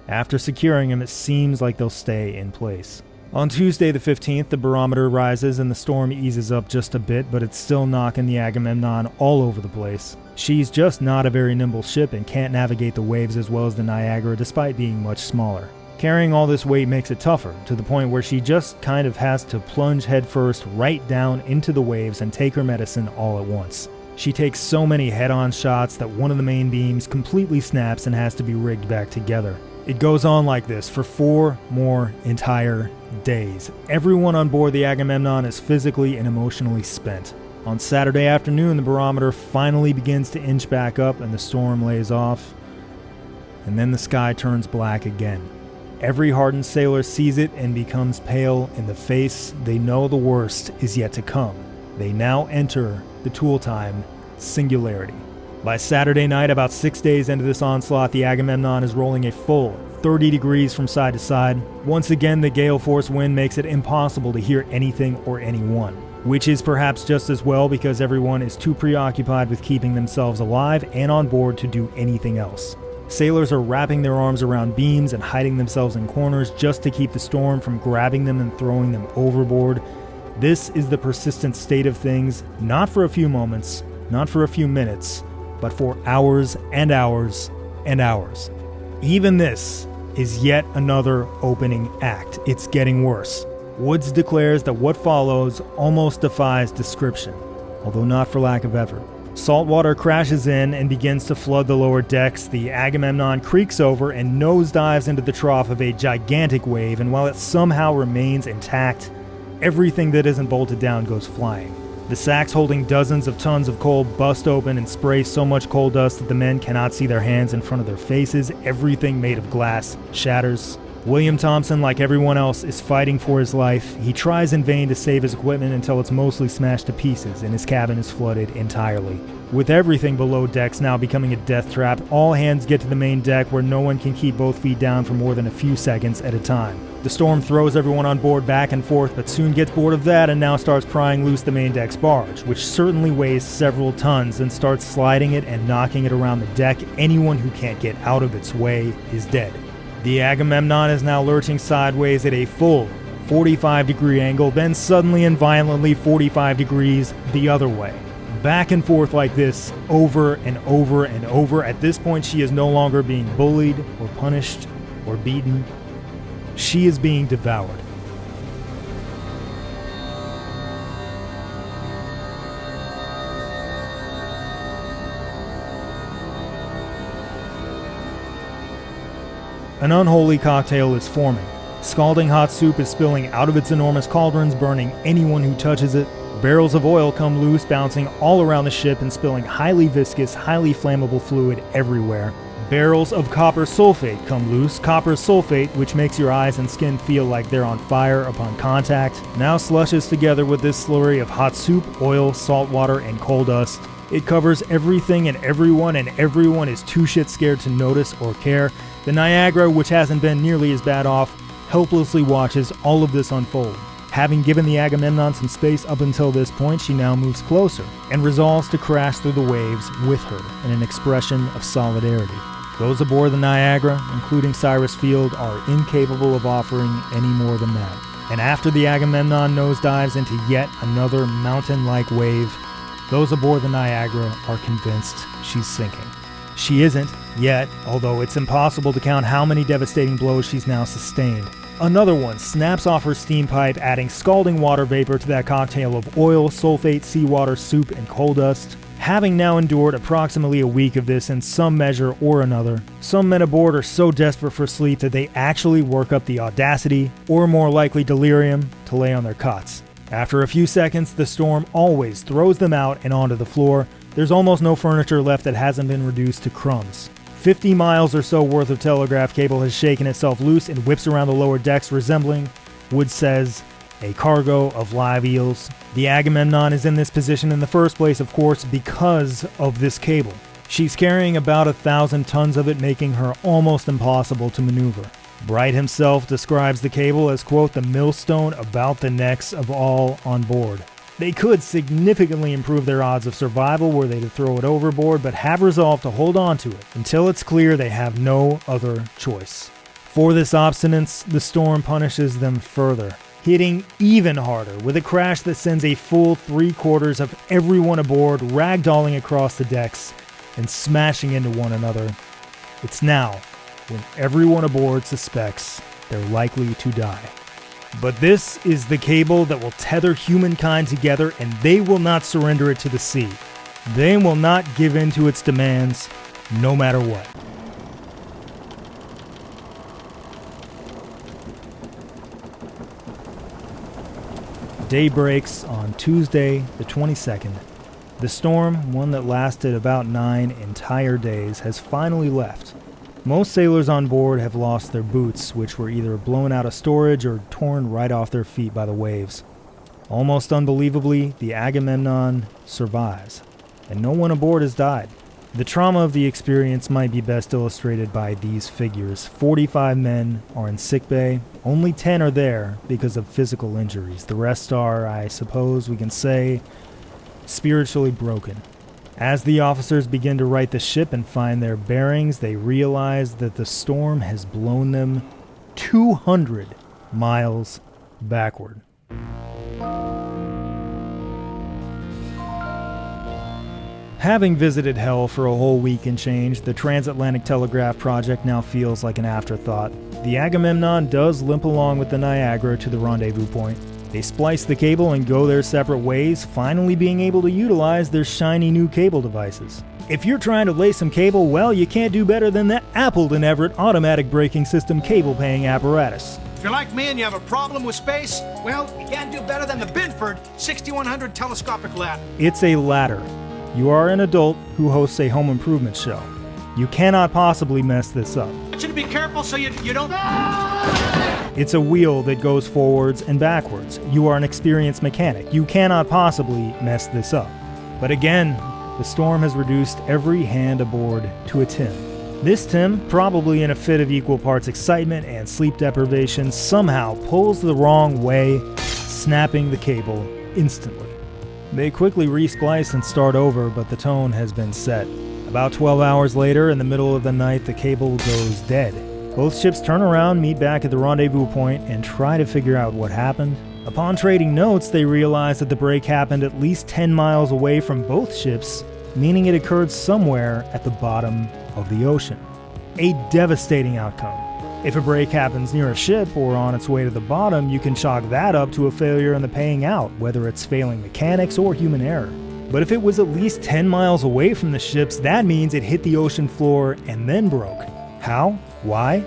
after securing them, it seems like they'll stay in place. On Tuesday the 15th, the barometer rises and the storm eases up just a bit, but it's still knocking the Agamemnon all over the place. She's just not a very nimble ship and can't navigate the waves as well as the Niagara despite being much smaller. Carrying all this weight makes it tougher, to the point where she just kind of has to plunge headfirst right down into the waves and take her medicine all at once. She takes so many head-on shots that one of the main beams completely snaps and has to be rigged back together. It goes on like this for 4 more entire days. Everyone on board the Agamemnon is physically and emotionally spent. On Saturday afternoon, the barometer finally begins to inch back up and the storm lays off. And then the sky turns black again. Every hardened sailor sees it and becomes pale in the face. They know the worst is yet to come. They now enter the tool time singularity. By Saturday night, about 6 days into this onslaught, the Agamemnon is rolling a full 30 degrees from side to side. Once again, the gale force wind makes it impossible to hear anything or anyone, which is perhaps just as well because everyone is too preoccupied with keeping themselves alive and on board to do anything else. Sailors are wrapping their arms around beams and hiding themselves in corners just to keep the storm from grabbing them and throwing them overboard. This is the persistent state of things, not for a few moments, not for a few minutes, but for hours and hours and hours. Even this is yet another opening act. It's getting worse. Woods declares that what follows almost defies description, although not for lack of effort. Salt water crashes in and begins to flood the lower decks. The Agamemnon creaks over and nosedives into the trough of a gigantic wave, and while it somehow remains intact, everything that isn't bolted down goes flying. The sacks holding dozens of tons of coal bust open and spray so much coal dust that the men cannot see their hands in front of their faces. Everything made of glass shatters. William Thompson, like everyone else, is fighting for his life. He tries in vain to save his equipment until it's mostly smashed to pieces and his cabin is flooded entirely. With everything below decks now becoming a death trap, all hands get to the main deck where no one can keep both feet down for more than a few seconds at a time. The storm throws everyone on board back and forth, but soon gets bored of that and now starts prying loose the main deck's barge, which certainly weighs several tons, and starts sliding it and knocking it around the deck. Anyone who can't get out of its way is dead. The Agamemnon is now lurching sideways at a full 45-degree angle, then suddenly and violently 45 degrees the other way. Back and forth like this, over and over and over. At this point, she is no longer being bullied or punished or beaten. She is being devoured. An unholy cocktail is forming. Scalding hot soup is spilling out of its enormous cauldrons, burning anyone who touches it. Barrels of oil come loose, bouncing all around the ship and spilling highly viscous, highly flammable fluid everywhere. Barrels of copper sulfate come loose. Copper sulfate, which makes your eyes and skin feel like they're on fire upon contact, now slushes together with this slurry of hot soup, oil, salt water, and coal dust. It covers everything and everyone is too shit scared to notice or care. The Niagara, which hasn't been nearly as bad off, helplessly watches all of this unfold. Having given the Agamemnon some space up until this point, she now moves closer and resolves to crash through the waves with her in an expression of solidarity. Those aboard the Niagara, including Cyrus Field, are incapable of offering any more than that. And after the Agamemnon nosedives into yet another mountain-like wave, those aboard the Niagara are convinced she's sinking. She isn't yet, although it's impossible to count how many devastating blows she's now sustained. Another one snaps off her steam pipe, adding scalding water vapor to that cocktail of oil, sulfate, seawater, soup, and coal dust. Having now endured approximately a week of this in some measure or another, some men aboard are so desperate for sleep that they actually work up the audacity, or more likely delirium, to lay on their cots. After a few seconds, the storm always throws them out and onto the floor. There's almost no furniture left that hasn't been reduced to crumbs. 50 miles or so worth of telegraph cable has shaken itself loose and whips around the lower decks, resembling, Wood says, a cargo of live eels. The Agamemnon is in this position in the first place, of course, because of this cable. She's carrying about 1,000 tons of it, making her almost impossible to maneuver. Bright himself describes the cable as, quote, the millstone about the necks of all on board. They could significantly improve their odds of survival were they to throw it overboard, but have resolved to hold on to it until it's clear they have no other choice. For this obstinance, the storm punishes them further, hitting even harder with a crash that sends a full 3/4 of everyone aboard ragdolling across the decks and smashing into one another. It's now when everyone aboard suspects they're likely to die. But this is the cable that will tether humankind together, and they will not surrender it to the sea. They will not give in to its demands, no matter what. Day breaks on Tuesday, the 22nd. The storm, one that lasted about 9 entire days, has finally left. Most sailors on board have lost their boots, which were either blown out of storage or torn right off their feet by the waves. Almost unbelievably, the Agamemnon survives, and no one aboard has died. The trauma of the experience might be best illustrated by these figures. 45 men are in sickbay. Only 10 are there because of physical injuries. The rest are, I suppose we can say, spiritually broken. As the officers begin to right the ship and find their bearings, they realize that the storm has blown them 200 miles backward. Having visited hell for a whole week and change, the Transatlantic Telegraph project now feels like an afterthought. The Agamemnon does limp along with the Niagara to the rendezvous point. They splice the cable and go their separate ways, finally being able to utilize their shiny new cable devices. If you're trying to lay some cable, well, you can't do better than the Appleton Everett automatic braking system cable paying apparatus. If you're like me and you have a problem with space, well, you can't do better than the Binford 6100 telescopic ladder. It's a ladder. You are an adult who hosts a home improvement show. You cannot possibly mess this up. I want you to be careful so you don't... It's a wheel that goes forwards and backwards. You are an experienced mechanic. You cannot possibly mess this up. But again, the storm has reduced every hand aboard to a Tim. This Tim, probably in a fit of equal parts excitement and sleep deprivation, somehow pulls the wrong way, snapping the cable instantly. They quickly resplice and start over, but the tone has been set. About 12 hours later, in the middle of the night, the cable goes dead. Both ships turn around, meet back at the rendezvous point, and try to figure out what happened. Upon trading notes, they realize that the break happened at least 10 miles away from both ships, meaning it occurred somewhere at the bottom of the ocean. A devastating outcome. If a break happens near a ship or on its way to the bottom, you can chalk that up to a failure in the paying out, whether it's failing mechanics or human error. But if it was at least 10 miles away from the ships, that means it hit the ocean floor and then broke. How? Why?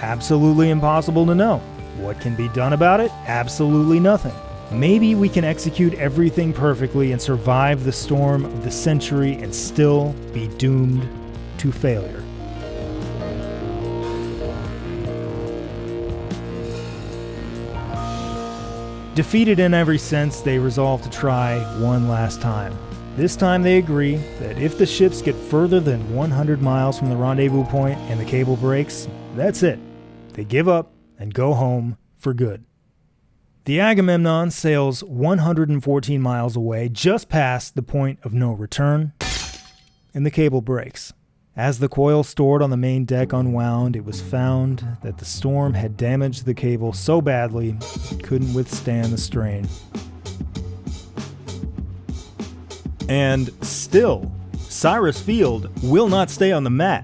Absolutely impossible to know. What can be done about it? Absolutely nothing. Maybe we can execute everything perfectly and survive the storm of the century and still be doomed to failure. Defeated in every sense, they resolve to try one last time. This time they agree that if the ships get further than 100 miles from the rendezvous point and the cable breaks, that's it. They give up and go home for good. The Agamemnon sails 114 miles away, just past the point of no return, and the cable breaks. As the coil stored on the main deck unwound, it was found that the storm had damaged the cable so badly it couldn't withstand the strain. And still, Cyrus Field will not stay on the mat.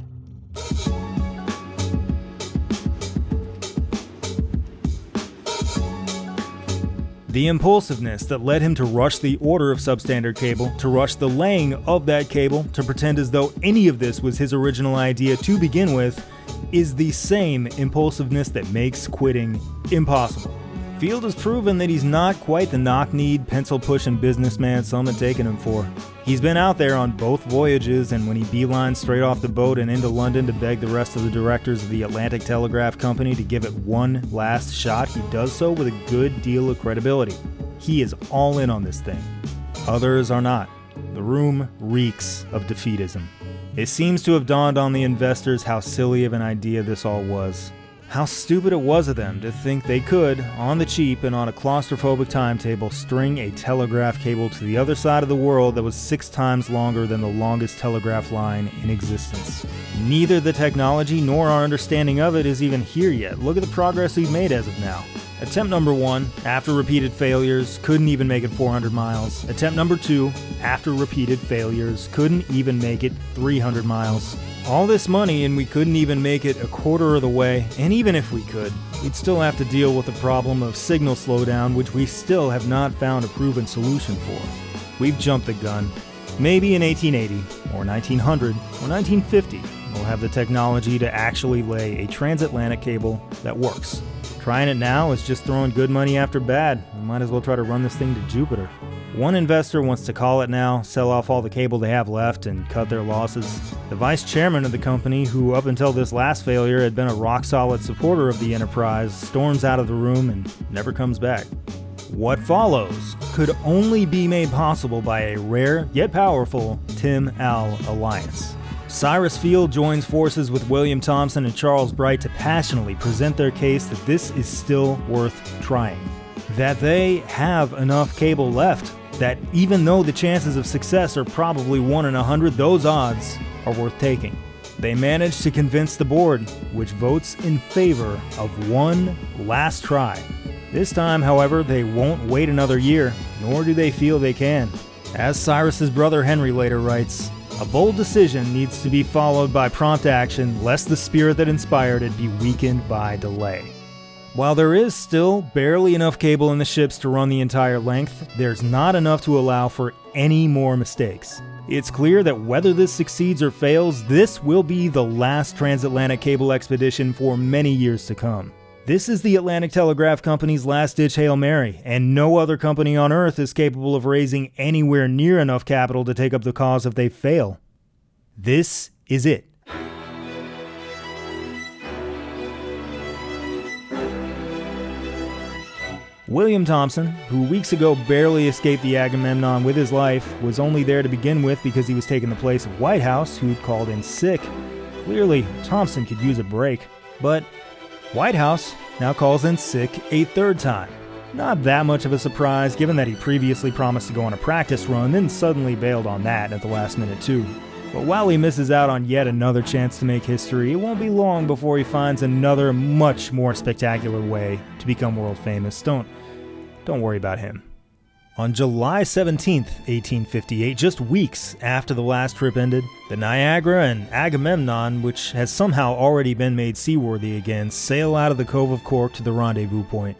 The impulsiveness that led him to rush the order of substandard cable, to rush the laying of that cable, to pretend as though any of this was his original idea to begin with, is the same impulsiveness that makes quitting impossible. Field has proven that he's not quite the knock-kneed, pencil-pushing businessman some had taken him for. He's been out there on both voyages, and when he beelines straight off the boat and into London to beg the rest of the directors of the Atlantic Telegraph Company to give it one last shot, he does so with a good deal of credibility. He is all in on this thing. Others are not. The room reeks of defeatism. It seems to have dawned on the investors how silly of an idea this all was. How stupid it was of them to think they could, on the cheap and on a claustrophobic timetable, string a telegraph cable to the other side of the world that was 6 times longer than the longest telegraph line in existence. Neither the technology nor our understanding of it is even here yet. Look at the progress we've made as of now. Attempt number 1, after repeated failures, couldn't even make it 400 miles. Attempt number 2, after repeated failures, couldn't even make it 300 miles. All this money and we couldn't even make it a quarter of the way, and even if we could, we'd still have to deal with the problem of signal slowdown, which we still have not found a proven solution for. We've jumped the gun. Maybe in 1880, or 1900, or 1950, we'll have the technology to actually lay a transatlantic cable that works. Trying it now is just throwing good money after bad. We might as well try to run this thing to Jupiter. One investor wants to call it now, sell off all the cable they have left, and cut their losses. The vice chairman of the company, who up until this last failure had been a rock-solid supporter of the enterprise, storms out of the room and never comes back. What follows could only be made possible by a rare yet powerful Tim-Al alliance. Cyrus Field joins forces with William Thomson and Charles Bright to passionately present their case that this is still worth trying. That they have enough cable left that even though the chances of success are probably 1 in 100, those odds are worth taking. They manage to convince the board, which votes in favor of one last try. This time, however, they won't wait another year, nor do they feel they can. As Cyrus's brother Henry later writes, "A bold decision needs to be followed by prompt action, lest the spirit that inspired it be weakened by delay." While there is still barely enough cable in the ships to run the entire length, there's not enough to allow for any more mistakes. It's clear that whether this succeeds or fails, this will be the last transatlantic cable expedition for many years to come. This is the Atlantic Telegraph Company's last-ditch Hail Mary, and no other company on Earth is capable of raising anywhere near enough capital to take up the cause if they fail. This is it. William Thompson, who weeks ago barely escaped the Agamemnon with his life, was only there to begin with because he was taking the place of Whitehouse, who'd called in sick. Clearly, Thompson could use a break. But Whitehouse now calls in sick a third time. Not that much of a surprise, given that he previously promised to go on a practice run, then suddenly bailed on that at the last minute too. But while he misses out on yet another chance to make history, it won't be long before he finds another much more spectacular way to become world famous. Don't worry about him. On July 17th, 1858, just weeks after the last trip ended, the Niagara and Agamemnon, which has somehow already been made seaworthy again, sail out of the Cove of Cork to the rendezvous point.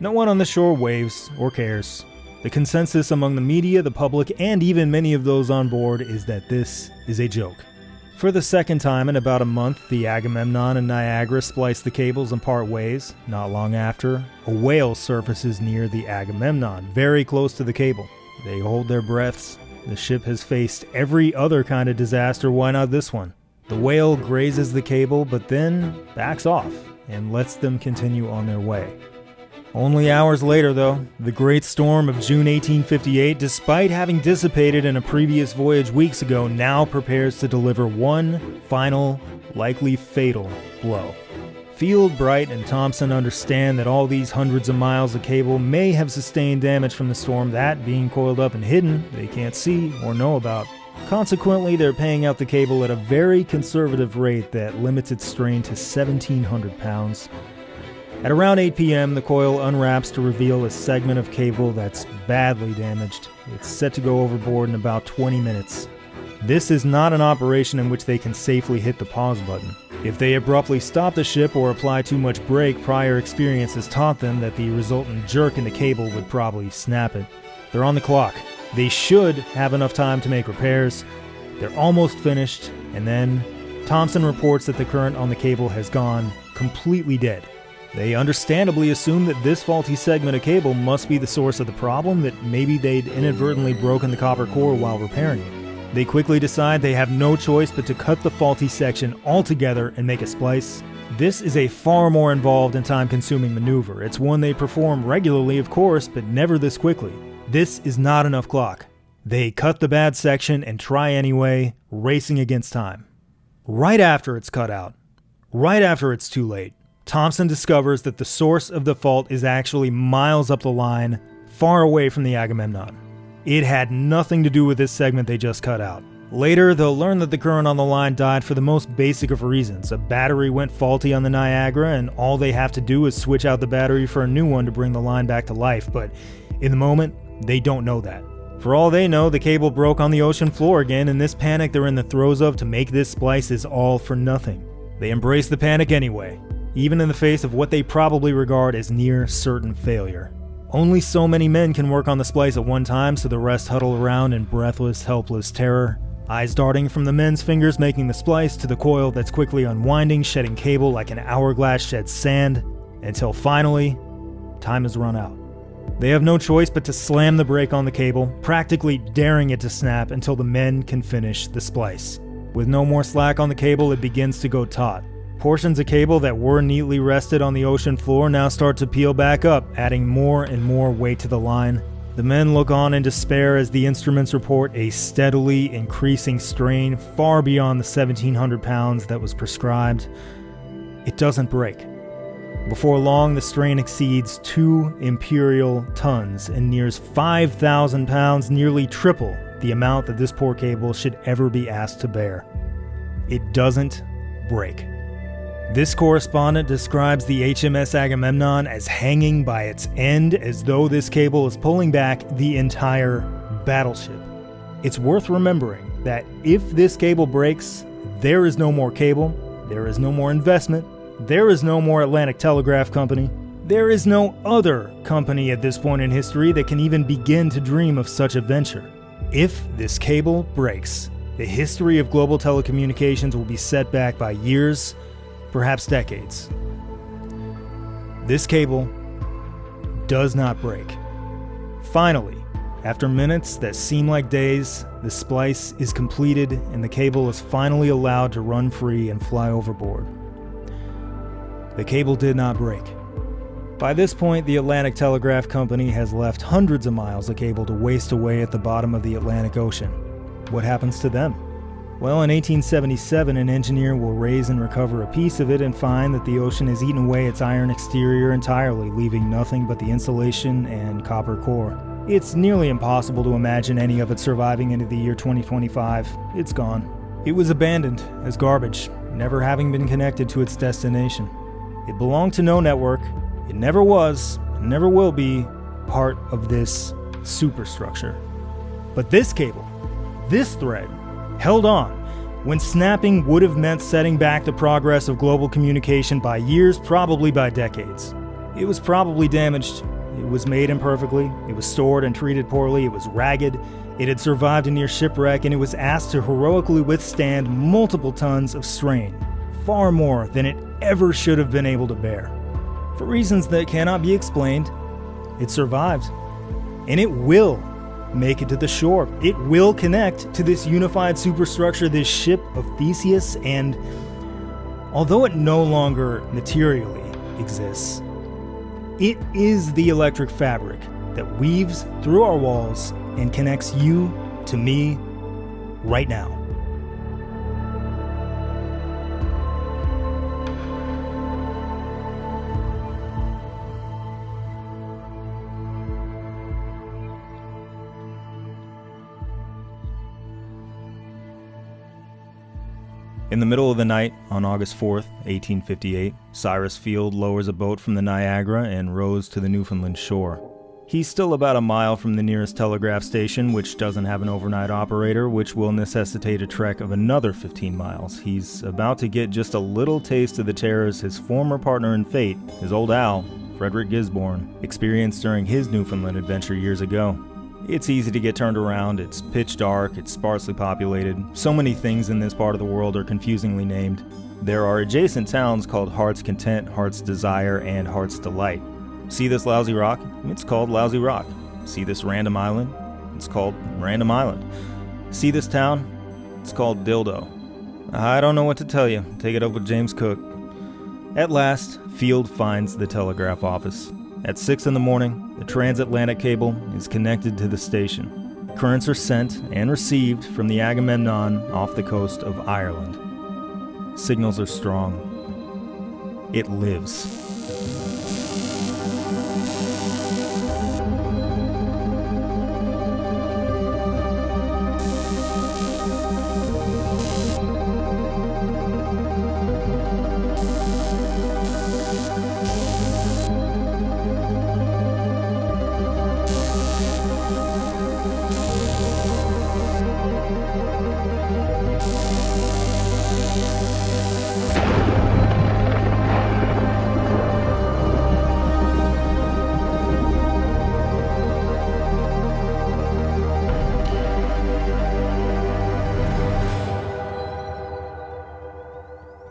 No one on the shore waves or cares. The consensus among the media, the public, and even many of those on board is that this is a joke. For the second time in about a month, the Agamemnon and Niagara splice the cables and part ways. Not long after, a whale surfaces near the Agamemnon, very close to the cable. They hold their breaths. The ship has faced every other kind of disaster, why not this one? The whale grazes the cable, but then backs off and lets them continue on their way. Only hours later, though, the great storm of June 1858, despite having dissipated in a previous voyage weeks ago, now prepares to deliver one final, likely fatal blow. Field, Bright, and Thompson understand that all these hundreds of miles of cable may have sustained damage from the storm, that being coiled up and hidden, they can't see or know about. Consequently, they're paying out the cable at a very conservative rate that limits its strain to 1,700 pounds. At around 8 p.m., the coil unwraps to reveal a segment of cable that's badly damaged. It's set to go overboard in about 20 minutes. This is not an operation in which they can safely hit the pause button. If they abruptly stop the ship or apply too much brake, prior experience has taught them that the resultant jerk in the cable would probably snap it. They're on the clock. They should have enough time to make repairs. They're almost finished, and then Thompson reports that the current on the cable has gone completely dead. They understandably assume that this faulty segment of cable must be the source of the problem, that maybe they'd inadvertently broken the copper core while repairing it. They quickly decide they have no choice but to cut the faulty section altogether and make a splice. This is a far more involved and time-consuming maneuver. It's one they perform regularly, of course, but never this quickly. This is not enough clock. They cut the bad section and try anyway, racing against time. Right after it's cut out, right after it's too late, Thompson discovers that the source of the fault is actually miles up the line, far away from the Agamemnon. It had nothing to do with this segment they just cut out. Later, they'll learn that the current on the line died for the most basic of reasons. A battery went faulty on the Niagara, and all they have to do is switch out the battery for a new one to bring the line back to life, but in the moment, they don't know that. For all they know, the cable broke on the ocean floor again, and this panic they're in the throes of to make this splice is all for nothing. They embrace the panic anyway, even in the face of what they probably regard as near certain failure. Only so many men can work on the splice at one time, so the rest huddle around in breathless, helpless terror, eyes darting from the men's fingers making the splice to the coil that's quickly unwinding, shedding cable like an hourglass sheds sand, until finally, time has run out. They have no choice but to slam the brake on the cable, practically daring it to snap until the men can finish the splice. With no more slack on the cable, it begins to go taut. Portions of cable that were neatly rested on the ocean floor now start to peel back up, adding more and more weight to the line. The men look on in despair as the instruments report a steadily increasing strain far beyond the 1,700 pounds that was prescribed. It doesn't break. Before long, the strain exceeds 2 imperial tons and nears 5,000 pounds, nearly triple the amount that this poor cable should ever be asked to bear. It doesn't break. This correspondent describes the HMS Agamemnon as hanging by its end, as though this cable is pulling back the entire battleship. It's worth remembering that if this cable breaks, there is no more cable, there is no more investment, there is no more Atlantic Telegraph Company. There is no other company at this point in history that can even begin to dream of such a venture. If this cable breaks, the history of global telecommunications will be set back by years, perhaps decades. This cable does not break. Finally, after minutes that seem like days, the splice is completed and the cable is finally allowed to run free and fly overboard. The cable did not break. By this point, the Atlantic Telegraph Company has left hundreds of miles of cable to waste away at the bottom of the Atlantic Ocean. What happens to them? Well, in 1877, an engineer will raise and recover a piece of it and find that the ocean has eaten away its iron exterior entirely, leaving nothing but the insulation and copper core. It's nearly impossible to imagine any of it surviving into the year 2025. It's gone. It was abandoned as garbage, never having been connected to its destination. It belonged to no network. It never was, and never will be, part of this superstructure. But this cable, this thread, held on when snapping would have meant setting back the progress of global communication by years, probably by decades. It was probably damaged. It was made imperfectly. It was stored and treated poorly. It was ragged. It had survived a near shipwreck, and it was asked to heroically withstand multiple tons of strain, far more than it ever should have been able to bear. For reasons that cannot be explained, it survived. And it will make it to the shore. It will connect to this unified superstructure, this ship of Theseus, and although it no longer materially exists, it is the electric fabric that weaves through our walls and connects you to me right now. In the middle of the night, on August 4th, 1858, Cyrus Field lowers a boat from the Niagara and rows to the Newfoundland shore. He's still about a mile from the nearest telegraph station, which doesn't have an overnight operator, which will necessitate a trek of another 15 miles. He's about to get just a little taste of the terrors his former partner in fate, his old Al, Frederick Gisborne, experienced during his Newfoundland adventure years ago. It's easy to get turned around, it's pitch dark, it's sparsely populated. So many things in this part of the world are confusingly named. There are adjacent towns called Heart's Content, Heart's Desire, and Heart's Delight. See this lousy rock? It's called Lousy Rock. See this random island? It's called Random Island. See this town? It's called Dildo. I don't know what to tell you. Take it up with James Cook. At last, Field finds the telegraph office. At 6 in the morning, the transatlantic cable is connected to the station. Currents are sent and received from the Agamemnon off the coast of Ireland. Signals are strong. It lives.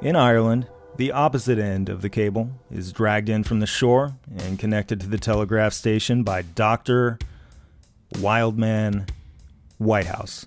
In Ireland, the opposite end of the cable is dragged in from the shore and connected to the telegraph station by Dr. Wildman Whitehouse.